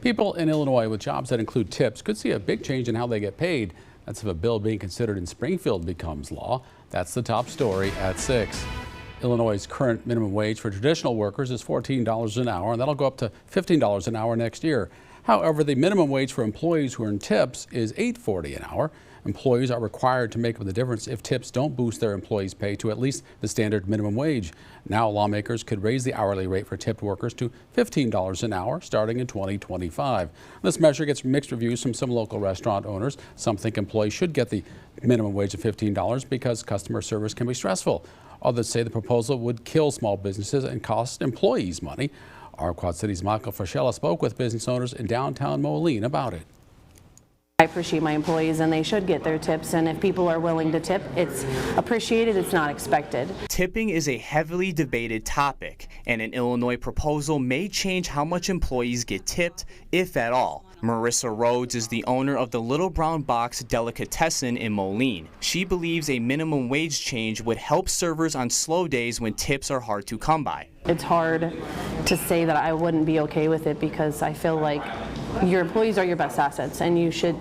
People in Illinois with jobs that include tips could see a big change in how they get paid. That's if a bill being considered in Springfield becomes law. That's the top story at 6. Illinois' current minimum wage for traditional workers is $14 an hour, and that'll go up to $15 an hour next year. However, the minimum wage for employees who earn tips is $8.40 an hour. Employees are required to make up the difference if tips don't boost their employees' pay to at least the standard minimum wage. Now lawmakers could raise the hourly rate for tipped workers to $15 an hour starting in 2025. This measure gets mixed reviews from some local restaurant owners. Some think employees should get the minimum wage of $15 because customer service can be stressful. Others say the proposal would kill small businesses and cost employees money. Our Quad Cities' Michael Frischella spoke with business owners in downtown Moline about it. I appreciate my employees and they should get their tips, and if people are willing to tip, it's appreciated, it's not expected. Tipping is a heavily debated topic, and an Illinois proposal may change how much employees get tipped, if at all. Marissa Rhodes is the owner of the Little Brown Box Delicatessen in Moline. She believes a minimum wage change would help servers on slow days when tips are hard to come by. It's hard to say that I wouldn't be okay with it because I feel like your employees are your best assets and you should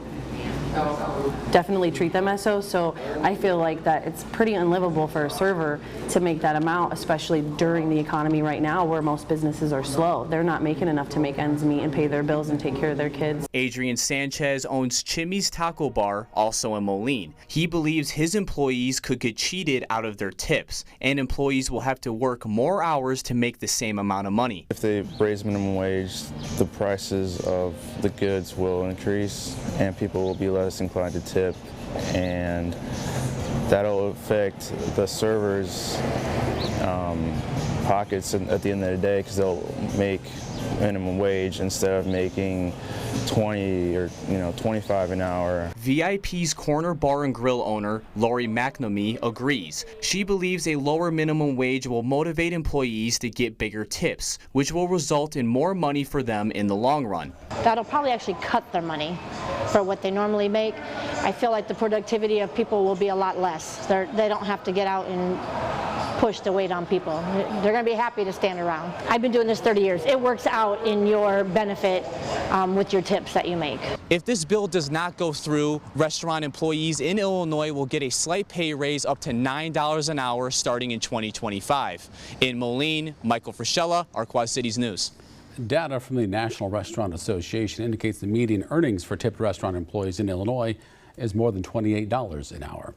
definitely treat them as so. So I feel like that it's pretty unlivable for a server to make that amount, especially during the economy right now where most businesses are slow. They're not making enough to make ends meet and pay their bills and take care of their kids. Adrian Sanchez owns Chimmy's Taco Bar, also in Moline. He believes his employees could get cheated out of their tips, and employees will have to work more hours to make the same amount of money. If they raise minimum wage, the prices of the goods will increase and people will be less inclined to tip, and that'll affect the servers' pockets at the end of the day because they'll make minimum wage instead of making 20 or 25 an hour. VIP's Corner Bar and Grill owner Lori McNamee agrees. She believes a lower minimum wage will motivate employees to get bigger tips, which will result in more money for them in the long run. That'll probably actually cut their money for what they normally make. I feel like the productivity of people will be a lot less. They don't have to get out and push the weight on people. They're going to be happy to stand around. I've been doing this 30 years. It works out in your benefit with your tips that you make. If this bill does not go through, restaurant employees in Illinois will get a slight pay raise up to $9 an hour starting in 2025. In Moline, Michael Frischella, our Quad Cities News. Data from the National Restaurant Association indicates the median earnings for tipped restaurant employees in Illinois is more than $28 an hour.